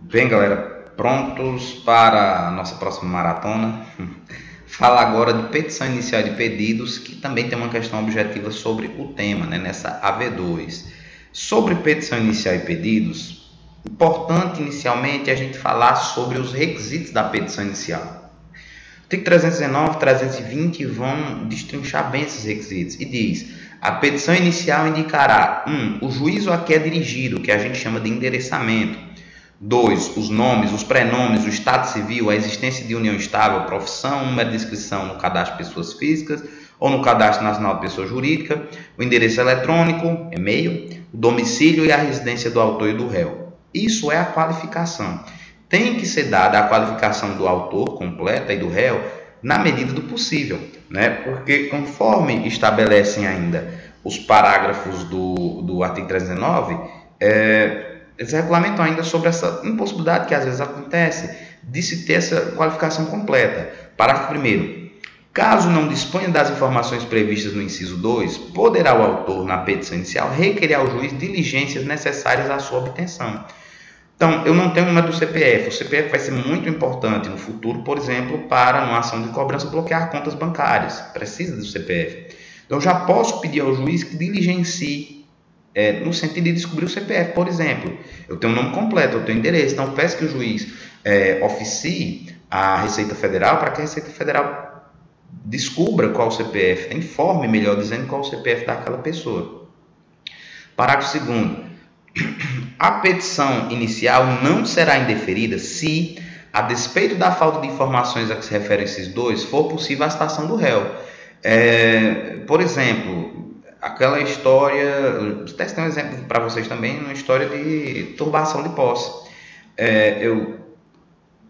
Bem, galera, prontos para a nossa próxima maratona? Fala agora de petição inicial de pedidos, que também tem uma questão objetiva sobre o tema, né, nessa AV2. Sobre petição inicial e pedidos, importante inicialmente a gente falar sobre os requisitos da petição inicial. O TIC 319 e 320 vão destrinchar bem esses requisitos e diz: a petição inicial indicará 1. O juízo a que é dirigido, que a gente chama de endereçamento. 2. Os nomes, os prenomes, o estado civil, a existência de união estável, profissão, número de inscrição no cadastro de pessoas físicas ou no cadastro nacional de pessoa jurídica, o endereço eletrônico, e-mail, o domicílio e a residência do autor e do réu. Isso é a qualificação. Tem que ser dada a qualificação do autor completa e do réu na medida do possível, né? Porque conforme estabelecem ainda os parágrafos do artigo 309, eles regulamentam ainda sobre essa impossibilidade que às vezes acontece de se ter essa qualificação completa. Parágrafo 1º. Caso não disponha das informações previstas no inciso 2, poderá o autor, na petição inicial, requerer ao juiz diligências necessárias à sua obtenção. Então, eu não tenho o número do CPF. O CPF vai ser muito importante no futuro, por exemplo, para uma ação de cobrança bloquear contas bancárias. Precisa do CPF. Então, eu já posso pedir ao juiz que diligencie no sentido de descobrir o CPF, por exemplo. Eu tenho o nome completo, eu tenho endereço, então peço que o juiz oficie a Receita Federal para que a Receita Federal descubra qual o CPF, informe, melhor dizendo, qual o CPF daquela pessoa. Parágrafo 2º. A petição inicial não será indeferida se, a despeito da falta de informações a que se referem esses dois, for possível a citação do réu. Por exemplo, aquela história, eu testei um exemplo para vocês também, uma história de turbação de posse. Eu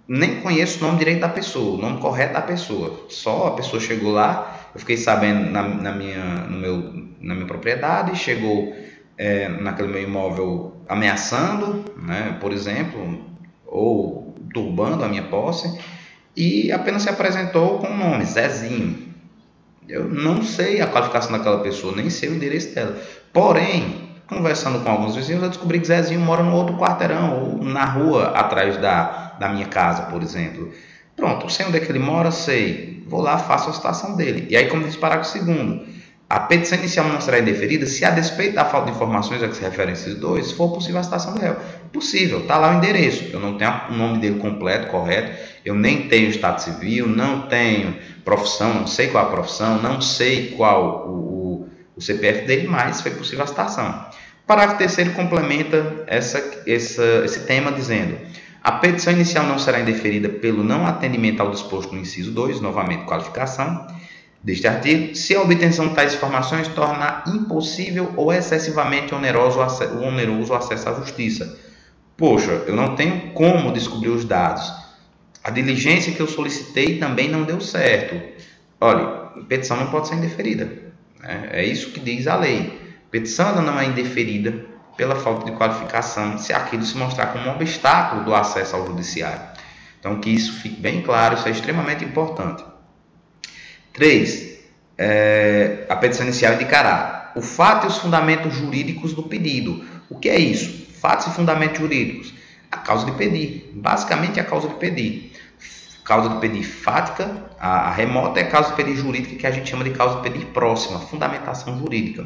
nem conheço o nome direito da pessoa, o nome correto da pessoa. Só a pessoa chegou lá, eu fiquei sabendo na minha propriedade, chegou naquele meu imóvel ameaçando, né, por exemplo, ou turbando a minha posse, e apenas se apresentou com o nome, Zezinho. Eu não sei a qualificação daquela pessoa, nem sei o endereço dela. Porém, conversando com alguns vizinhos, eu descobri que Zezinho mora no outro quarteirão, ou na rua atrás da minha casa, por exemplo. Pronto, sei onde é que ele mora, sei. Vou lá, faço a citação dele. E aí, como diz o parágrafo 2º, a petição inicial não será indeferida se, a despeito da falta de informações a que se referem esses dois, for possível a citação do réu. Possível, está lá o endereço. Eu não tenho o nome dele completo, correto. Eu nem tenho estado civil, não tenho profissão, não sei qual a profissão, não sei qual o CPF dele, mas foi possível a citação. O parágrafo 3º complementa esse tema dizendo: a petição inicial não será indeferida pelo não atendimento ao disposto no inciso 2, novamente qualificação deste artigo, se a obtenção de tais informações torna impossível ou excessivamente oneroso o acesso à justiça. Poxa, eu não tenho como descobrir os dados. A diligência que eu solicitei também não deu certo. Olha, petição não pode ser indeferida. É isso que diz a lei. Petição ela não é indeferida pela falta de qualificação, se aquilo se mostrar como um obstáculo do acesso ao judiciário. Então, que isso fique bem claro, isso é extremamente importante. 3. A petição inicial indicará o fato e os fundamentos jurídicos do pedido. O que é isso? Fatos e fundamentos jurídicos. A causa de pedir. Basicamente, a causa de pedir. Causa de pedir fática, a remota é a causa de pedir jurídica, que a gente chama de causa de pedir próxima, fundamentação jurídica.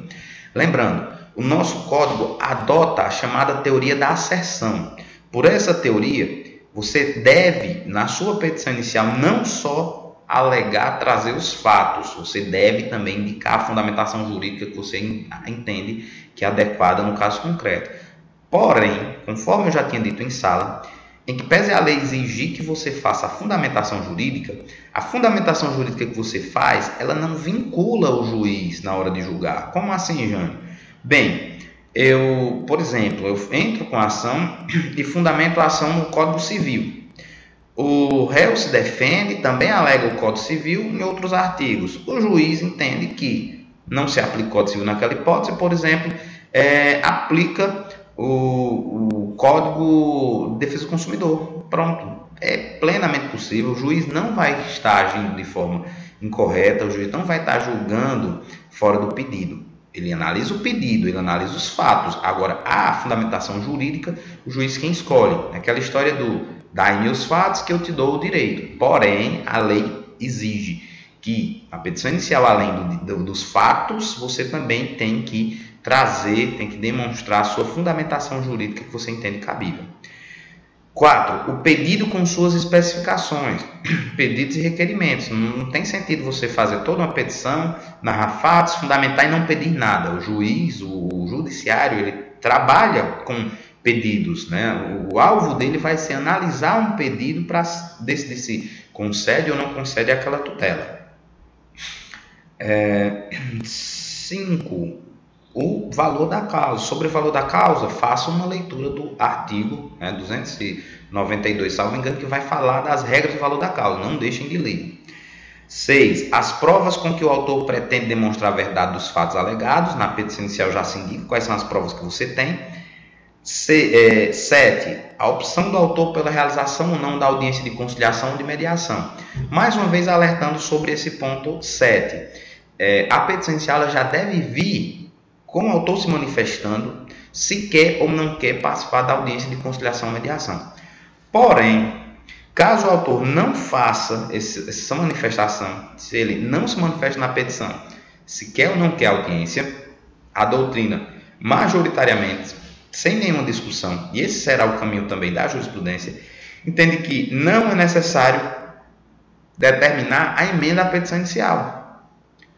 Lembrando, o nosso código adota a chamada teoria da asserção. Por essa teoria, você deve, na sua petição inicial, não só alegar, trazer os fatos, você deve também indicar a fundamentação jurídica que você entende que é adequada no caso concreto. Porém, conforme eu já tinha dito em sala, em que pese a lei exigir que você faça a fundamentação jurídica que você faz, ela não vincula o juiz na hora de julgar. Como assim, Jânio? Bem, por exemplo, eu entro com a ação e fundamento a ação no Código Civil. O réu se defende, também alega o Código Civil em outros artigos. O juiz entende que não se aplica o Código Civil naquela hipótese, por exemplo, aplica o Código de Defesa do Consumidor. Pronto, é plenamente possível. O juiz não vai estar agindo de forma incorreta, o juiz não vai estar julgando fora do pedido. Ele analisa o pedido, ele analisa os fatos. Agora, a fundamentação jurídica, o juiz quem escolhe. É aquela história do dai-me os fatos que eu te dou o direito. Porém, a lei exige que a petição inicial, além dos fatos, você também tem que trazer, tem que demonstrar a sua fundamentação jurídica que você entende cabível. 4. O pedido com suas especificações, pedidos e requerimentos. Não tem sentido você fazer toda uma petição, narrar fatos, fundamentar e não pedir nada. O juiz, o judiciário, ele trabalha com pedidos, né? O alvo dele vai ser analisar um pedido para decidir se concede ou não concede aquela tutela. 5. O valor da causa. Sobre o valor da causa, faça uma leitura do artigo 292, salvo engano, que vai falar das regras do valor da causa. Não deixem de ler. 6. As provas com que o autor pretende demonstrar a verdade dos fatos alegados. Na petição inicial já se indica quais são as provas que você tem. 7. A opção do autor pela realização ou não da audiência de conciliação ou de mediação. Mais uma vez alertando sobre esse ponto 7. A petição inicial já deve vir com o autor se manifestando se quer ou não quer participar da audiência de conciliação ou mediação. Porém, caso o autor não faça essa manifestação, se ele não se manifesta na petição, se quer ou não quer audiência, a doutrina, majoritariamente, sem nenhuma discussão, e esse será o caminho também da jurisprudência, entende que não é necessário determinar a emenda à petição inicial.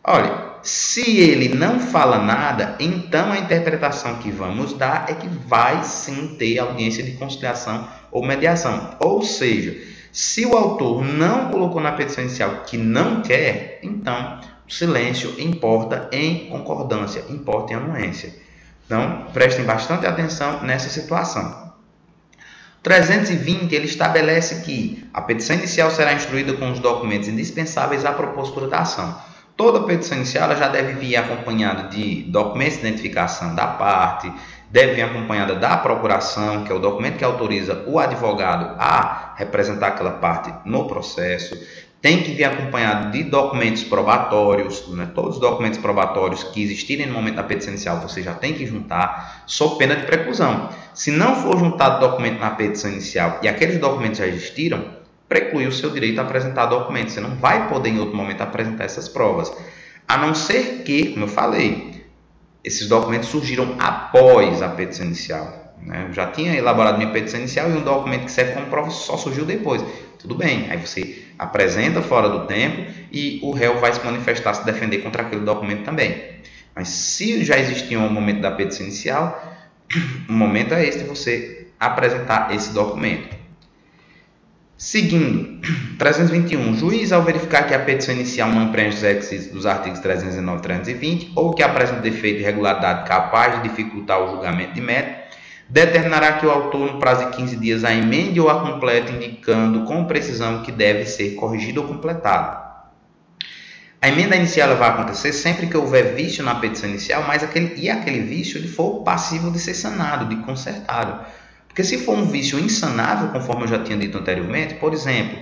Olha, se ele não fala nada, então a interpretação que vamos dar é que vai sim ter audiência de conciliação ou mediação. Ou seja, se o autor não colocou na petição inicial que não quer, então o silêncio importa em concordância, importa em anuência. Então, prestem bastante atenção nessa situação. 320, ele estabelece que a petição inicial será instruída com os documentos indispensáveis à propositura da ação. Toda petição inicial já deve vir acompanhada de documentos de identificação da parte, deve vir acompanhada da procuração, que é o documento que autoriza o advogado a representar aquela parte no processo, tem que vir acompanhado de documentos probatórios, né? Todos os documentos probatórios que existirem no momento da petição inicial você já tem que juntar, sob pena de preclusão. Se não for juntado documento na petição inicial e aqueles documentos já existiram, preclui o seu direito a apresentar documentos. Você não vai poder em outro momento apresentar essas provas. A não ser que, como eu falei, esses documentos surgiram após a petição inicial. Né? Eu já tinha elaborado minha petição inicial e um documento que serve como prova só surgiu depois. Tudo bem, aí você apresenta fora do tempo e o réu vai se manifestar, se defender contra aquele documento também. Mas se já existia um momento da petição inicial, o momento é esse de você apresentar esse documento. Seguindo, 321. Juiz, ao verificar que a petição inicial não preenche os requisitos dos artigos 319 e 320 ou que apresenta defeito de irregularidade capaz de dificultar o julgamento de mérito, determinará que o autor, no prazo de 15 dias, a emende ou a complete, indicando com precisão que deve ser corrigido ou completado. A emenda inicial vai acontecer sempre que houver vício na petição inicial, mas aquele vício ele for passível de ser sanado, de consertado. Porque se for um vício insanável, conforme eu já tinha dito anteriormente, por exemplo,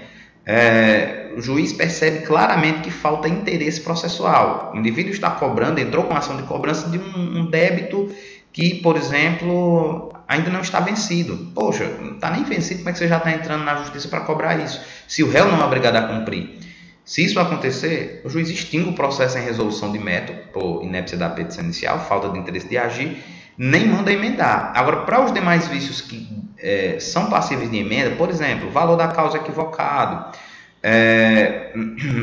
o juiz percebe claramente que falta interesse processual. O indivíduo está cobrando, entrou com ação de cobrança de um débito que, por exemplo, ainda não está vencido. Poxa, não está nem vencido, como é que você já está entrando na justiça para cobrar isso? Se o réu não é obrigado a cumprir. Se isso acontecer, o juiz extingue o processo em resolução de mérito, por inépcia da petição inicial, falta de interesse de agir, nem manda emendar. Agora, para os demais vícios que são passíveis de emenda, por exemplo, o valor da causa equivocado,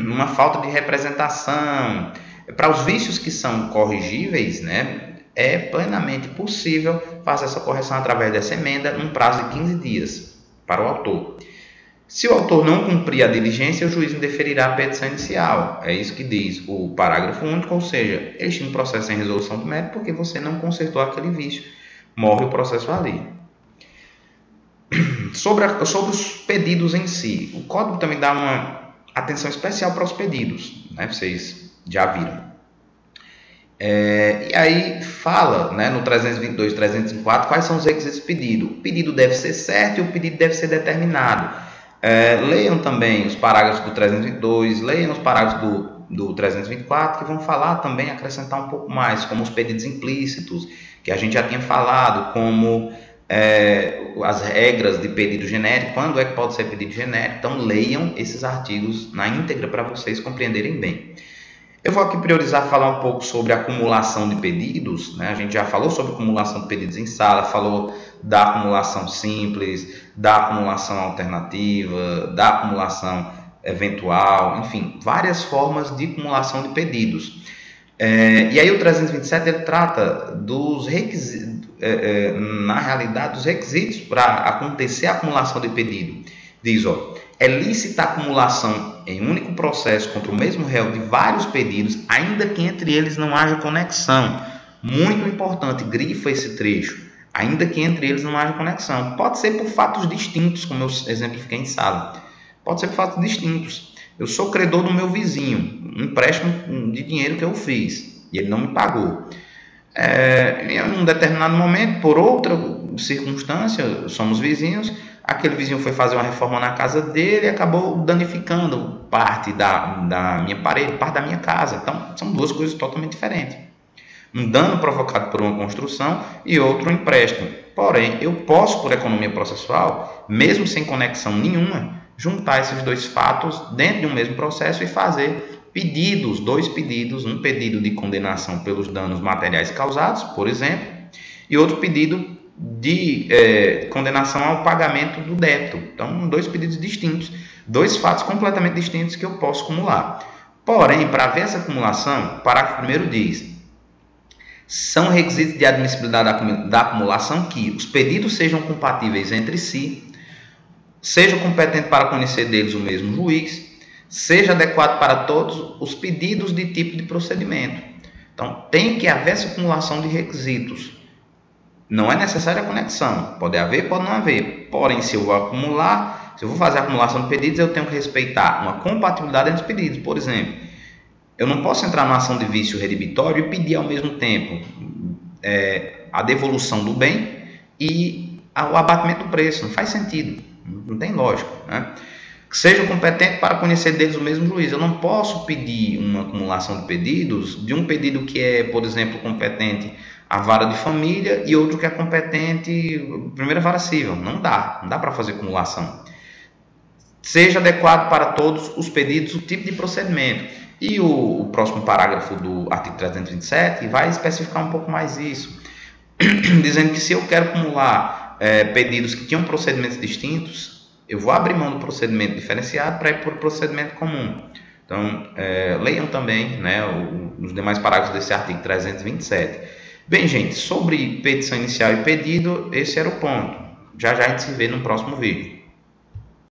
uma falta de representação, para os vícios que são corrigíveis, né, é plenamente possível fazer essa correção através dessa emenda num prazo de 15 dias para o autor. Se o autor não cumprir a diligência, o juiz indeferirá a petição inicial. É isso que diz o parágrafo único, ou seja, extingue o processo em resolução do mérito porque você não consertou aquele vício. Morre o processo ali. Sobre os pedidos em si, o Código também dá uma atenção especial para os pedidos, né? Vocês já viram. E aí fala, né, no 322 e 304 quais são os requisitos do pedido. O pedido deve ser certo e o pedido deve ser determinado. Leiam também os parágrafos do 322, leiam os parágrafos do do 324 que vão falar também, acrescentar um pouco mais, como os pedidos implícitos, que a gente já tinha falado, como as regras de pedido genérico, quando é que pode ser pedido genérico. Então leiam esses artigos na íntegra para vocês compreenderem bem. Eu vou aqui priorizar falar um pouco sobre acumulação de pedidos, né? A gente já falou sobre acumulação de pedidos em sala, falou da acumulação simples, da acumulação alternativa, da acumulação eventual, enfim, várias formas de acumulação de pedidos. E aí o 327 ele trata dos requisitos, na realidade, dos requisitos para acontecer a acumulação de pedido. Diz, ó, é lícita a acumulação em um único processo contra o mesmo réu de vários pedidos, ainda que entre eles não haja conexão. Muito importante, grifa esse trecho. Ainda que entre eles não haja conexão. Pode ser por fatos distintos, como eu exemplifiquei em sala. Pode ser por fatos distintos. Eu sou credor do meu vizinho, um empréstimo de dinheiro que eu fiz, e ele não me pagou. Em um determinado momento, por outra circunstância, somos vizinhos, aquele vizinho foi fazer uma reforma na casa dele e acabou danificando parte da minha parede, parte da minha casa. Então, são duas coisas totalmente diferentes. Um dano provocado por uma construção e outro um empréstimo. Porém, eu posso, por economia processual, mesmo sem conexão nenhuma, juntar esses dois fatos dentro de um mesmo processo e fazer pedidos, dois pedidos, um pedido de condenação pelos danos materiais causados, por exemplo, e outro pedido de condenação ao pagamento do débito. Então, dois pedidos distintos, dois fatos completamente distintos que eu posso acumular. Porém, para ver essa acumulação, o parágrafo 1º diz: são requisitos de admissibilidade da acumulação que os pedidos sejam compatíveis entre si, seja competente para conhecer deles o mesmo juiz, seja adequado para todos os pedidos de tipo de procedimento. Então, tem que haver essa acumulação de requisitos. Não é necessária a conexão. Pode haver, pode não haver. Porém, se eu vou acumular, se eu vou fazer a acumulação de pedidos, eu tenho que respeitar uma compatibilidade entre os pedidos. Por exemplo, eu não posso entrar numa ação de vício redibitório e pedir ao mesmo tempo a devolução do bem e o abatimento do preço. Não faz sentido. Não tem lógica, né? Que seja competente para conhecer deles o mesmo juiz. Eu não posso pedir uma acumulação de pedidos de um pedido que é, por exemplo, competente a vara de família e outro que é competente primeira vara civil. Não dá para fazer acumulação. Seja adequado para todos os pedidos o tipo de procedimento. E o próximo parágrafo do artigo 327 vai especificar um pouco mais isso, dizendo que se eu quero acumular pedidos que tinham procedimentos distintos, eu vou abrir mão do procedimento diferenciado para ir para o procedimento comum. Então, leiam também, né, os demais parágrafos desse artigo 327. Bem, gente, sobre petição inicial e pedido, esse era o ponto. Já a gente se vê no próximo vídeo.